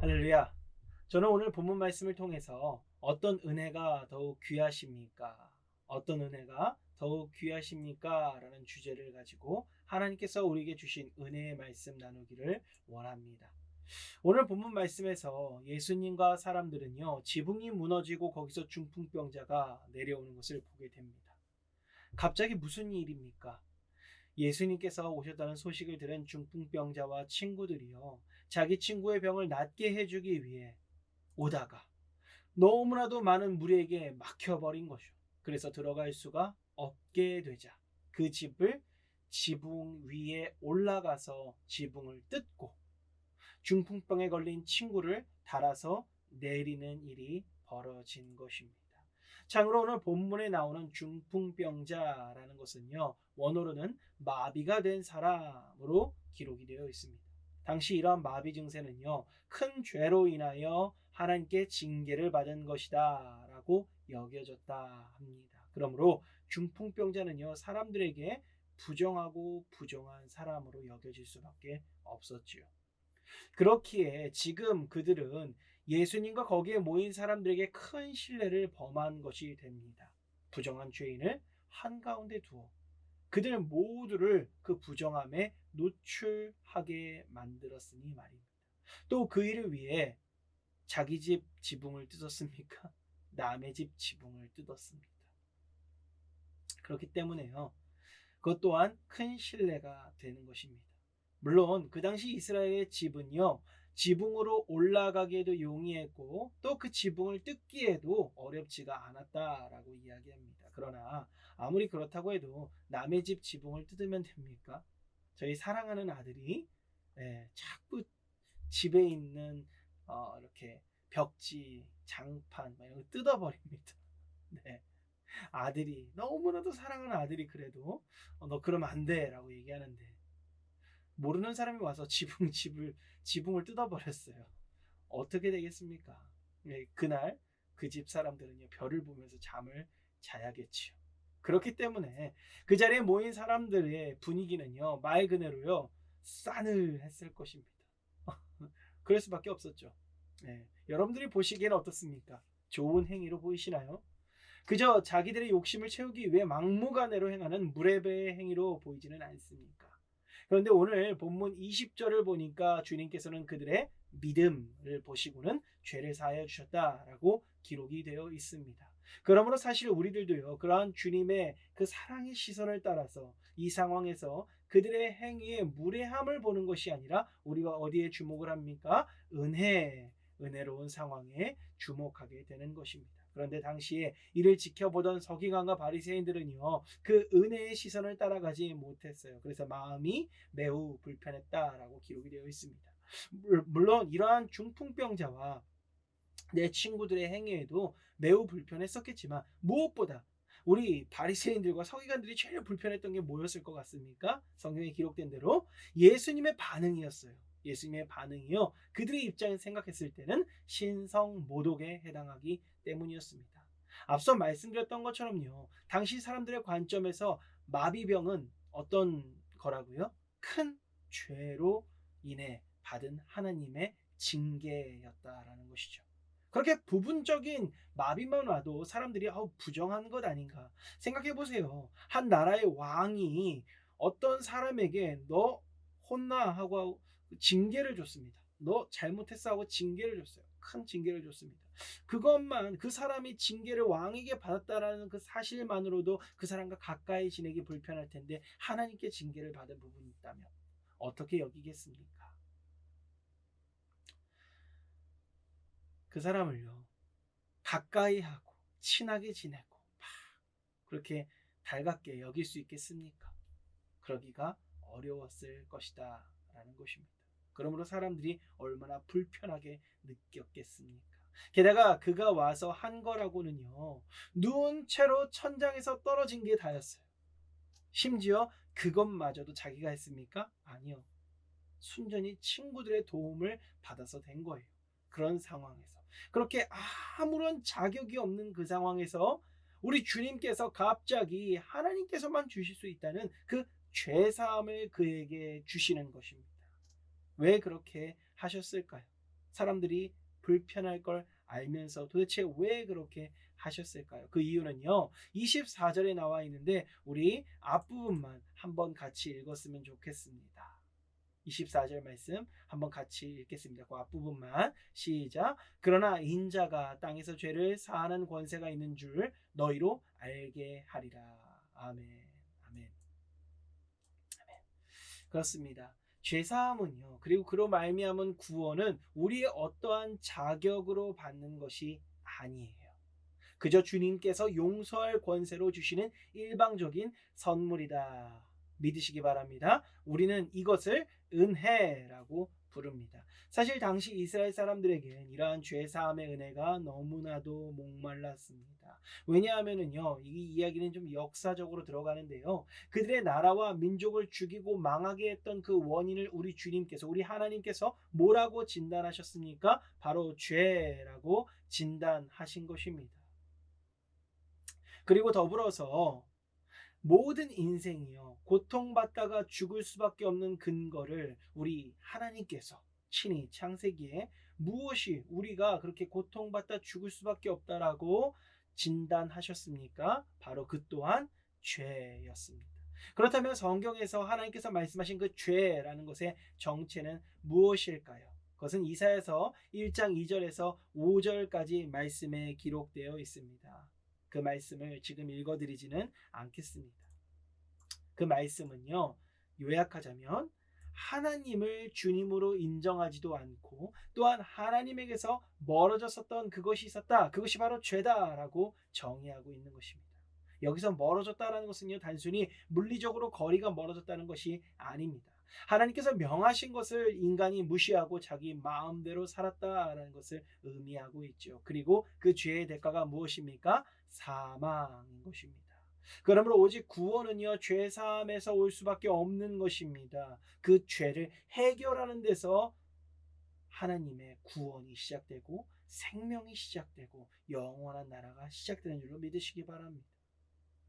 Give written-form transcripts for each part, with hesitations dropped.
할렐루야. 저는 오늘 본문 말씀을 통해서 어떤 은혜가 더욱 귀하십니까? 어떤 은혜가 더욱 귀하십니까? 라는 주제를 가지고 하나님께서 우리에게 주신 은혜의 말씀 나누기를 원합니다. 오늘 본문 말씀에서 예수님과 사람들은요, 지붕이 무너지고 거기서 중풍병자가 내려오는 것을 보게 됩니다. 갑자기 무슨 일입니까? 예수님께서 오셨다는 소식을 들은 중풍병자와 친구들이요, 자기 친구의 병을 낫게 해주기 위해 오다가 너무나도 많은 무리에게 막혀버린 것이요. 그래서 들어갈 수가 없게 되자 그 집을 지붕 위에 올라가서 지붕을 뜯고 중풍병에 걸린 친구를 달아서 내리는 일이 벌어진 것입니다. 참고로 오늘 본문에 나오는 중풍병자라는 것은요, 원어로는 마비가 된 사람으로 기록이 되어 있습니다. 당시 이러한 마비 증세는요, 큰 죄로 인하여 하나님께 징계를 받은 것이다 라고 여겨졌다 합니다. 그러므로 중풍병자는요, 사람들에게 부정하고 부정한 사람으로 여겨질 수밖에 없었지요. 그렇기에 지금 그들은 예수님과 거기에 모인 사람들에게 큰 신뢰를 범한 것이 됩니다. 부정한 죄인을 한가운데 두어 그들 모두를 그 부정함에 노출하게 만들었으니 말입니다. 또 그 일을 위해 자기 집 지붕을 뜯었습니까? 남의 집 지붕을 뜯었습니다. 그렇기 때문에요, 그것 또한 큰 신뢰가 되는 것입니다. 물론 그 당시 이스라엘의 집은요, 지붕으로 올라가기에도 용이했고 또 그 지붕을 뜯기에도 어렵지가 않았다라고 이야기합니다. 그러나 아무리 그렇다고 해도 남의 집 지붕을 뜯으면 됩니까? 저희 사랑하는 아들이 자꾸 집에 있는 이렇게 벽지, 장판 이런 거 뜯어버립니다. 네. 아들이 너무나도 사랑하는 아들이 그래도 너 그러면 안 돼라고 얘기하는데 모르는 사람이 와서 지붕을 뜯어버렸어요. 어떻게 되겠습니까? 그날 그 집 사람들은요, 별을 보면서 잠을 자야겠지요. 그렇기 때문에 그 자리에 모인 사람들의 분위기는요, 말 그대로요, 싸늘했을 것입니다. 그럴 수밖에 없었죠. 여러분들이 보시기에는 어떻습니까? 좋은 행위로 보이시나요? 그저 자기들의 욕심을 채우기 위해 막무가내로 행하는 무례배의 행위로 보이지는 않습니까? 그런데 오늘 본문 20절을 보니까 주님께서는 그들의 믿음을 보시고는 죄를 사하여 주셨다라고 기록이 되어 있습니다. 그러므로 사실 우리들도요, 그러한 주님의 그 사랑의 시선을 따라서 이 상황에서 그들의 행위의 무례함을 보는 것이 아니라 우리가 어디에 주목을 합니까? 은혜로운 상황에 주목하게 되는 것입니다. 그런데 당시에 이를 지켜보던 서기관과 바리새인들은요, 그 은혜의 시선을 따라가지 못했어요. 그래서 마음이 매우 불편했다라고 기록이 되어 있습니다. 물론 이러한 중풍병자와 내 친구들의 행위에도 매우 불편했었겠지만 무엇보다 우리 바리새인들과 서기관들이 제일 불편했던 게 뭐였을 것 같습니까? 성경에 기록된 대로 예수님의 반응이었어요. 예수님의 반응이요, 그들의 입장에서 생각했을 때는 신성모독에 해당하기 때문이었습니다. 앞서 말씀드렸던 것처럼요, 당시 사람들의 관점에서 마비병은 어떤 거라고요? 큰 죄로 인해 받은 하나님의 징계였다라는 것이죠. 그렇게 부분적인 마비만 와도 사람들이 부정한 것 아닌가 생각해 보세요. 한 나라의 왕이 어떤 사람에게 너 혼나 하고 징계를 줬습니다. 너 잘못했어 하고 징계를 줬어요. 큰 징계를 줬습니다. 그것만, 그 사람이 징계를 왕에게 받았다라는 그 사실만으로도 그 사람과 가까이 지내기 불편할 텐데 하나님께 징계를 받은 부분이 있다면 어떻게 여기겠습니까? 그 사람을요, 가까이 하고 친하게 지내고 막 그렇게 달갑게 여길 수 있겠습니까? 그러기가 어려웠을 것이다 라는 것입니다. 그러므로 사람들이 얼마나 불편하게 느꼈겠습니까? 게다가 그가 와서 한 거라고는요, 누운 채로 천장에서 떨어진 게 다였어요. 심지어 그것마저도 자기가 했습니까? 아니요. 순전히 친구들의 도움을 받아서 된 거예요. 그런 상황에서 그렇게 아무런 자격이 없는 그 상황에서 우리 주님께서 갑자기 하나님께서만 주실 수 있다는 그 죄사함을 그에게 주시는 것입니다. 왜 그렇게 하셨을까요? 사람들이 불편할 걸 알면서 도대체 왜 그렇게 하셨을까요? 그 이유는요. 24절에 나와 있는데 우리 앞부분만 한번 같이 읽었으면 좋겠습니다. 24절 말씀 한번 같이 읽겠습니다. 그 앞부분만 시작. 그러나 인자가 땅에서 죄를 사하는 권세가 있는 줄 너희로 알게 하리라. 아멘. 아멘. 그렇습니다. 죄사함은요. 그리고 그로 말미암은 구원은 우리의 어떠한 자격으로 받는 것이 아니에요. 그저 주님께서 용서할 권세로 주시는 일방적인 선물이다. 믿으시기 바랍니다. 우리는 이것을 은혜라고 부릅니다. 사실 당시 이스라엘 사람들에겐 이러한 죄사함의 은혜가 너무나도 목말랐습니다. 왜냐하면은요, 이 이야기는 좀 역사적으로 들어가는데요. 그들의 나라와 민족을 죽이고 망하게 했던 그 원인을 우리 주님께서, 우리 하나님께서 뭐라고 진단하셨습니까? 바로 죄라고 진단하신 것입니다. 그리고 더불어서 모든 인생이요, 고통받다가 죽을 수밖에 없는 근거를 우리 하나님께서 친히 창세기에 무엇이 우리가 그렇게 고통받다 죽을 수밖에 없다라고 진단하셨습니까? 바로 그 또한 죄였습니다. 그렇다면 성경에서 하나님께서 말씀하신 그 죄라는 것의 정체는 무엇일까요? 그것은 이사야서 1장 2절에서 5절까지 말씀에 기록되어 있습니다. 그 말씀을 지금 읽어드리지는 않겠습니다. 그 말씀은요, 요약하자면 하나님을 주님으로 인정하지도 않고 또한 하나님에게서 멀어졌었던 그것이 있었다. 그것이 바로 죄다라고 정의하고 있는 것입니다. 여기서 멀어졌다라는 것은요, 단순히 물리적으로 거리가 멀어졌다는 것이 아닙니다. 하나님께서 명하신 것을 인간이 무시하고 자기 마음대로 살았다라는 것을 의미하고 있죠. 그리고 그 죄의 대가가 무엇입니까? 사망인 것입니다. 그러므로 오직 구원은요, 죄 사함에서 올 수밖에 없는 것입니다. 그 죄를 해결하는 데서 하나님의 구원이 시작되고 생명이 시작되고 영원한 나라가 시작되는 줄로 믿으시기 바랍니다.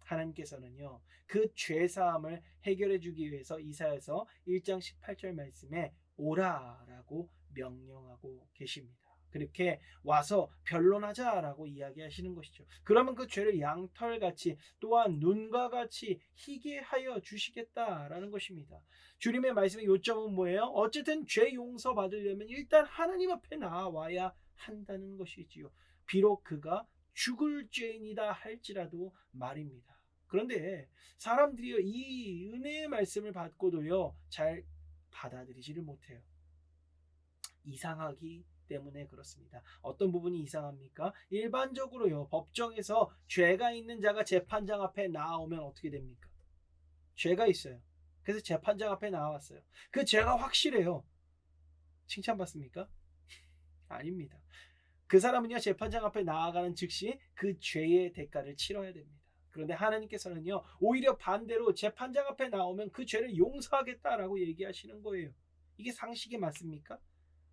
하나님께서는요, 그 죄사함을 해결해 주기 위해서 이사야서 1장 18절 말씀에 오라라고 명령하고 계십니다. 그렇게 와서 변론하자라고 이야기하시는 것이죠. 그러면 그 죄를 양털같이 또한 눈과 같이 희게 하여 주시겠다라는 것입니다. 주님의 말씀의 요점은 뭐예요? 어쨌든 죄 용서 받으려면 일단 하나님 앞에 나와야 한다는 것이지요. 비록 그가 죽을 죄인이다 할지라도 말입니다. 그런데 사람들이요, 이 은혜의 말씀을 받고도요, 잘 받아들이지를 못해요. 이상하기 때문에 그렇습니다. 어떤 부분이 이상합니까? 일반적으로요, 법정에서 죄가 있는 자가 재판장 앞에 나오면 어떻게 됩니까? 죄가 있어요. 그래서 재판장 앞에 나왔어요. 그 죄가 확실해요. 칭찬받습니까? 아닙니다. 그 사람은요, 재판장 앞에 나아가는 즉시 그 죄의 대가를 치러야 됩니다. 그런데 하나님께서는요, 오히려 반대로 재판장 앞에 나오면 그 죄를 용서하겠다라고 얘기하시는 거예요. 이게 상식이 맞습니까?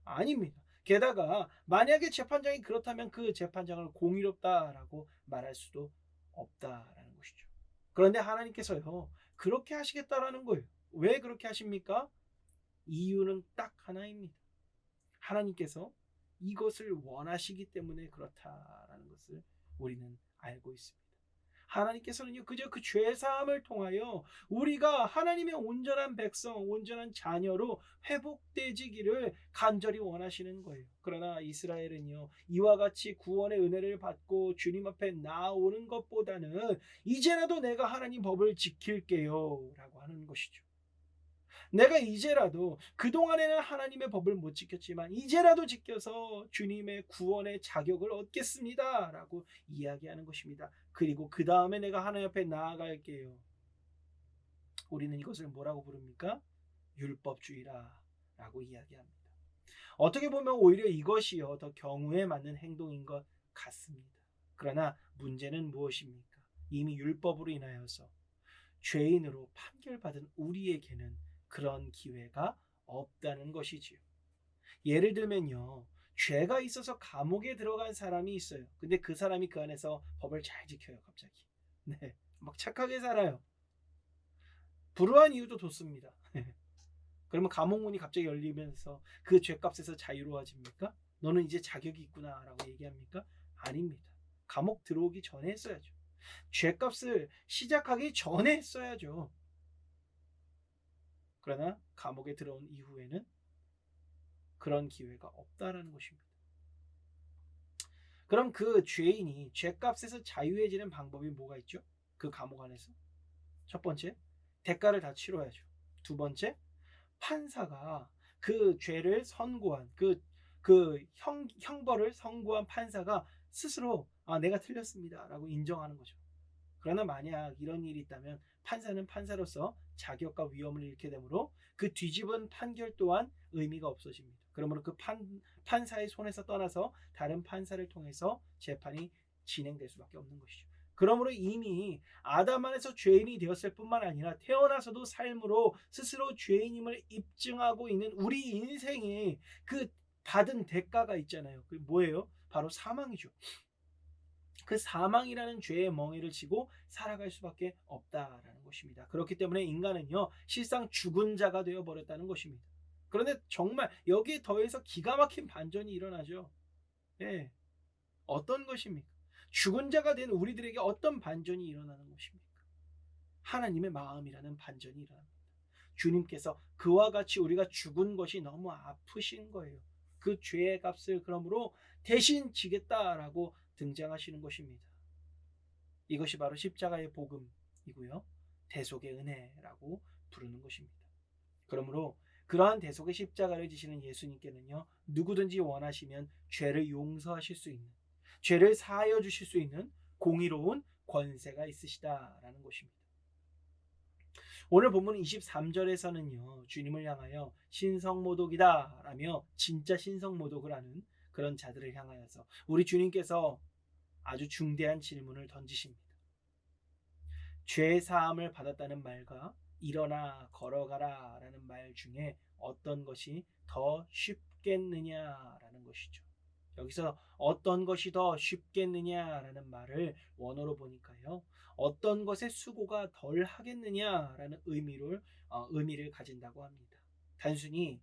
아닙니다. 게다가 만약에 재판장이 그렇다면 그 재판장을 공의롭다라고 말할 수도 없다라는 것이죠. 그런데 하나님께서요, 그렇게 하시겠다라는 거예요. 왜 그렇게 하십니까? 이유는 딱 하나입니다. 하나님께서 이것을 원하시기 때문에 그렇다라는 것을 우리는 알고 있습니다. 하나님께서는요, 그저 그 죄사함을 통하여 우리가 하나님의 온전한 백성, 온전한 자녀로 회복되지기를 간절히 원하시는 거예요. 그러나 이스라엘은요, 이와 같이 구원의 은혜를 받고 주님 앞에 나오는 것보다는 이제라도 내가 하나님 법을 지킬게요 라고 하는 것이죠. 내가 이제라도 그동안에는 하나님의 법을 못 지켰지만 이제라도 지켜서 주님의 구원의 자격을 얻겠습니다 라고 이야기하는 것입니다. 그리고 그 다음에 내가 하나님 앞에 나아갈게요. 우리는 이것을 뭐라고 부릅니까? 율법주의라 라고 이야기합니다. 어떻게 보면 오히려 이것이요, 더 경우에 맞는 행동인 것 같습니다. 그러나 문제는 무엇입니까? 이미 율법으로 인하여서 죄인으로 판결받은 우리에게는 그런 기회가 없다는 것이지요. 예를 들면요, 죄가 있어서 감옥에 들어간 사람이 있어요. 근데 그 사람이 그 안에서 법을 잘 지켜요. 갑자기 막 착하게 살아요. 불우한 이유도 좋습니다. 그러면 감옥 문이 갑자기 열리면서 그 죄값에서 자유로워집니까? 너는 이제 자격이 있구나라고 얘기합니까? 아닙니다. 감옥 들어오기 전에 했어야죠. 죄값을 시작하기 전에 했어야죠. 그러나 감옥에 들어온 이후에는 그런 기회가 없다라는 것입니다. 그럼 그 죄인이 죄값에서 자유해지는 방법이 뭐가 있죠? 그 감옥 안에서. 첫 번째, 대가를 다 치러야죠. 두 번째, 판사가 그 죄를 선고한 형벌을 선고한 판사가 스스로 내가 틀렸습니다라고 인정하는 거죠. 그러나 만약 이런 일이 있다면 판사는 판사로서 자격과 위엄을 잃게 되므로 그 뒤집은 판결 또한 의미가 없어집니다. 그러므로 그 판사의 손에서 떠나서 다른 판사를 통해서 재판이 진행될 수밖에 없는 것이죠. 그러므로 이미 아담 안에서 죄인이 되었을 뿐만 아니라 태어나서도 삶으로 스스로 죄인임을 입증하고 있는 우리 인생에 그 받은 대가가 있잖아요. 그 뭐예요? 바로 사망이죠. 그 사망이라는 죄의 멍에를 지고 살아갈 수밖에 없다라는 것입니다. 그렇기 때문에 인간은요, 실상 죽은 자가 되어 버렸다는 것입니다. 그런데 정말 여기에 더해서 기가 막힌 반전이 일어나죠. 예. 어떤 것입니까? 죽은 자가 된 우리들에게 어떤 반전이 일어나는 것입니까? 하나님의 마음이라는 반전이 일어납니다. 주님께서 그와 같이 우리가 죽은 것이 너무 아프신 거예요. 그 죄의 값을 그러므로 대신 지겠다라고 등장하시는 것입니다. 이것이 바로 십자가의 복음이고요. 대속의 은혜라고 부르는 것입니다. 그러므로 그러한 대속의 십자가를 지시는 예수님께는요, 누구든지 원하시면 죄를 용서하실 수 있는, 죄를 사하여 주실 수 있는 공의로운 권세가 있으시다라는 것입니다. 오늘 본문 23절에서는요, 주님을 향하여 신성모독이다 라며 진짜 신성모독을 하는 그런 자들을 향하여서 우리 주님께서 아주 중대한 질문을 던지십니다. 죄 사함을 받았다는 말과 일어나 걸어가라 라는 말 중에 어떤 것이 더 쉽겠느냐라는 것이죠. 여기서 어떤 것이 더 쉽겠느냐라는 말을 원어로 보니까요, 어떤 것의 수고가 덜 하겠느냐라는 의미를 가진다고 합니다. 단순히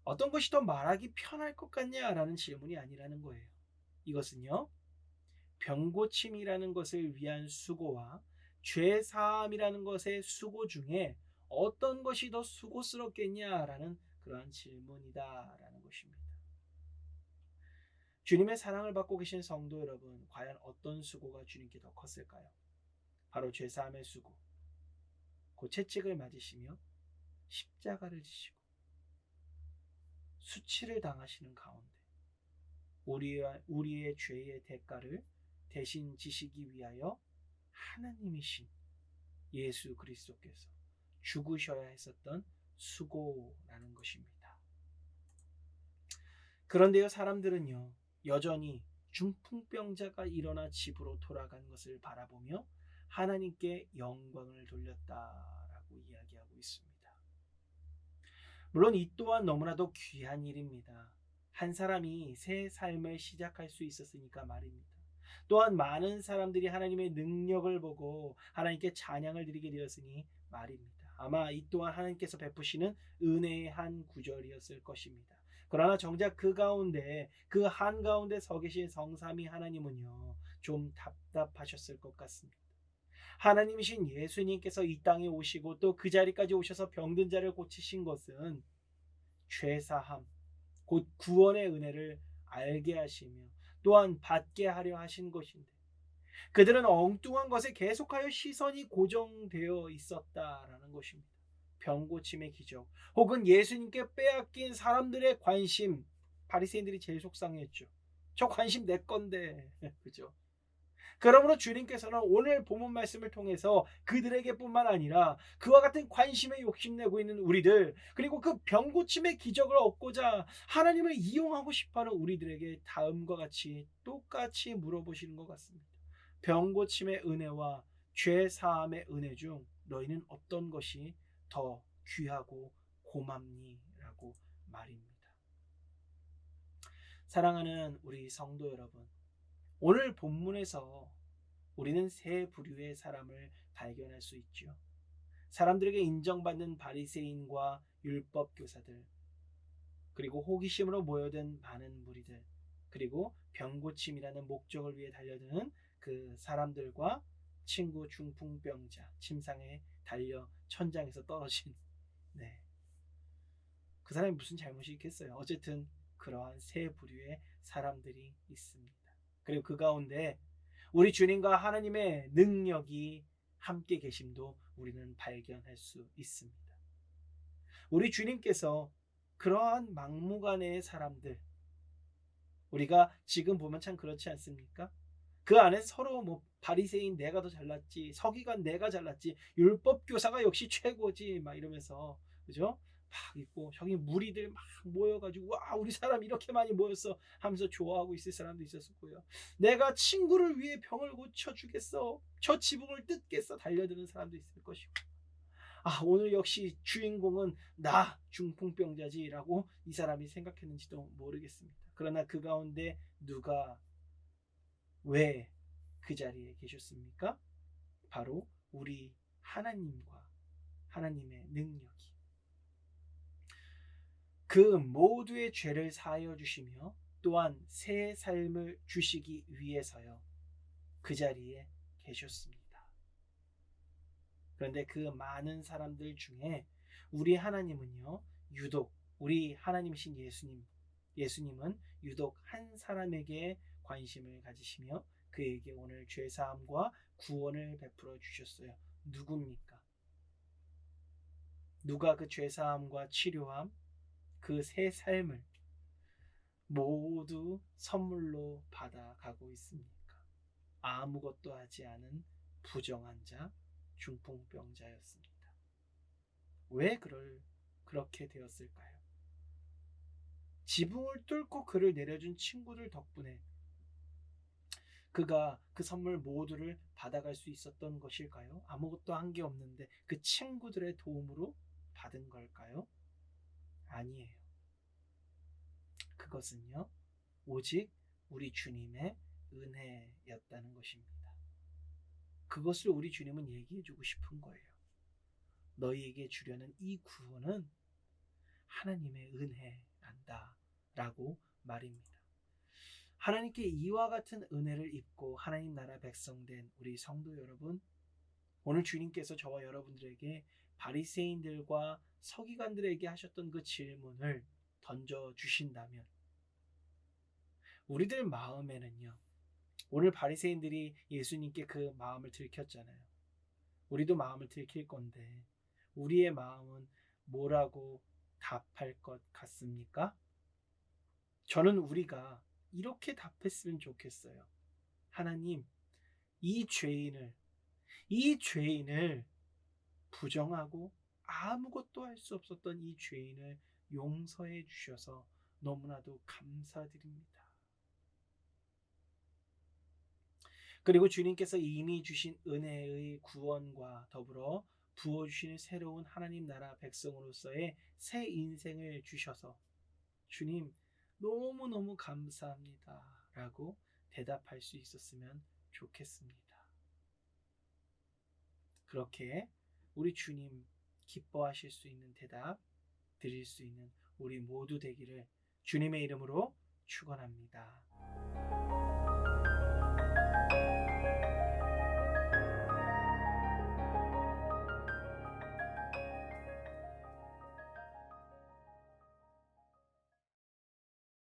어떤 것이 더 말하기 편할 것 같냐라는 질문이 아니라는 거예요. 이것은요, 병고침이라는 것을 위한 수고와 죄사함이라는 것의 수고 중에 어떤 것이 더 수고스럽겠냐라는 그러한 질문이다라는 것입니다. 주님의 사랑을 받고 계신 성도 여러분, 과연 어떤 수고가 주님께 더 컸을까요? 바로 죄사함의 수고, 그 채찍을 맞으시며 십자가를 지시고 수치를 당하시는 가운데 우리의 죄의 대가를 대신 지시기 위하여 하나님이신 예수 그리스도께서 죽으셔야 했었던 수고라는 것입니다. 그런데요, 사람들은요, 여전히 중풍병자가 일어나 집으로 돌아간 것을 바라보며 하나님께 영광을 돌렸다라고 이야기하고 있습니다. 물론 이 또한 너무나도 귀한 일입니다. 한 사람이 새 삶을 시작할 수 있었으니까 말입니다. 또한 많은 사람들이 하나님의 능력을 보고 하나님께 찬양을 드리게 되었으니 말입니다. 아마 이 또한 하나님께서 베푸시는 은혜의 한 구절이었을 것입니다. 그러나 정작 그 한가운데 서 계신 성삼위 하나님은요, 좀 답답하셨을 것 같습니다. 하나님이신 예수님께서 이 땅에 오시고 또 그 자리까지 오셔서 병든 자를 고치신 것은 죄사함, 곧 구원의 은혜를 알게 하시며 또한 받게 하려 하신 것인데, 그들은 엉뚱한 것에 계속하여 시선이 고정되어 있었다라는 것입니다. 병고침의 기적, 혹은 예수님께 빼앗긴 사람들의 관심, 바리새인들이 제일 속상했죠. 저 관심 내 건데, 그죠? 그러므로 주님께서는 오늘 본문 말씀을 통해서 그들에게뿐만 아니라 그와 같은 관심에 욕심내고 있는 우리들, 그리고 그 병고침의 기적을 얻고자 하나님을 이용하고 싶어하는 우리들에게 다음과 같이 똑같이 물어보시는 것 같습니다. 병고침의 은혜와 죄 사함의 은혜 중 너희는 어떤 것이 더 귀하고 고맙니? 라고 말입니다. 사랑하는 우리 성도 여러분, 오늘 본문에서 우리는 세 부류의 사람을 발견할 수 있죠. 사람들에게 인정받는 바리새인과 율법 교사들, 그리고 호기심으로 모여든 많은 무리들, 그리고 병고침이라는 목적을 위해 달려드는 그 사람들과 친구 중풍병자, 침상에 달려 천장에서 떨어진, 네, 그 사람이 무슨 잘못이 있겠어요. 어쨌든 그러한 세 부류의 사람들이 있습니다. 그리고 그 가운데 우리 주님과 하나님의 능력이 함께 계심도 우리는 발견할 수 있습니다. 우리 주님께서 그러한 막무가내의 사람들, 우리가 지금 보면 참 그렇지 않습니까? 그 안에 서로 뭐 바리새인 내가 더 잘났지, 서기관 내가 잘났지, 율법 교사가 역시 최고지 막 이러면서, 그죠? 막 있고 저기 무리들 막 모여가지고 와 우리 사람 이렇게 많이 모였어 하면서 좋아하고 있을 사람도 있었고요. 내가 친구를 위해 병을 고쳐주겠어, 저 지붕을 뜯겠어 달려드는 사람도 있을 것이고, 아 오늘 역시 주인공은 나 중풍병자지라고 이 사람이 생각했는지도 모르겠습니다. 그러나 그 가운데 누가 왜 그 자리에 계셨습니까? 바로 우리 하나님과 하나님의 능력이 그 모두의 죄를 사하여 주시며 또한 새 삶을 주시기 위해서요 그 자리에 계셨습니다. 그런데 그 많은 사람들 중에 우리 하나님은요 유독 우리 하나님이신 예수님은 유독 한 사람에게 관심을 가지시며 그에게 오늘 죄사함과 구원을 베풀어 주셨어요. 누굽니까? 누가 그 죄사함과 치료함, 그 새 삶을 모두 선물로 받아가고 있습니까? 아무것도 하지 않은 부정한 자, 중풍병자였습니다. 왜 그렇게 되었을까요? 지붕을 뚫고 그를 내려준 친구들 덕분에 그가 그 선물 모두를 받아갈 수 있었던 것일까요? 아무것도 한 게 없는데 그 친구들의 도움으로 받은 걸까요? 아니에요. 그것은요, 오직 우리 주님의 은혜였다는 것입니다. 그것을 우리 주님은 얘기해주고 싶은 거예요. 너희에게 주려는 이 구원은 하나님의 은혜란다 라고 말입니다. 하나님께 이와 같은 은혜를 입고 하나님 나라 백성된 우리 성도 여러분, 오늘 주님께서 저와 여러분들에게 바리새인들과 서기관들에게 하셨던 그 질문을 던져주신다면 우리들 마음에는요, 오늘 바리새인들이 예수님께 그 마음을 들켰잖아요. 우리도 마음을 들킬 건데 우리의 마음은 뭐라고 답할 것 같습니까? 저는 우리가 이렇게 답했으면 좋겠어요. 하나님, 이 죄인을 부정하고 아무것도 할 수 없었던 이 죄인을 용서해 주셔서 너무나도 감사드립니다. 그리고 주님께서 이미 주신 은혜의 구원과 더불어 부어주시는 새로운 하나님 나라 백성으로서의 새 인생을 주셔서 주님 너무너무 감사합니다 라고 대답할 수 있었으면 좋겠습니다. 그렇게 우리 주님 기뻐하실 수 있는 대답 드릴 수 있는 우리 모두 되기를 주님의 이름으로 축원합니다.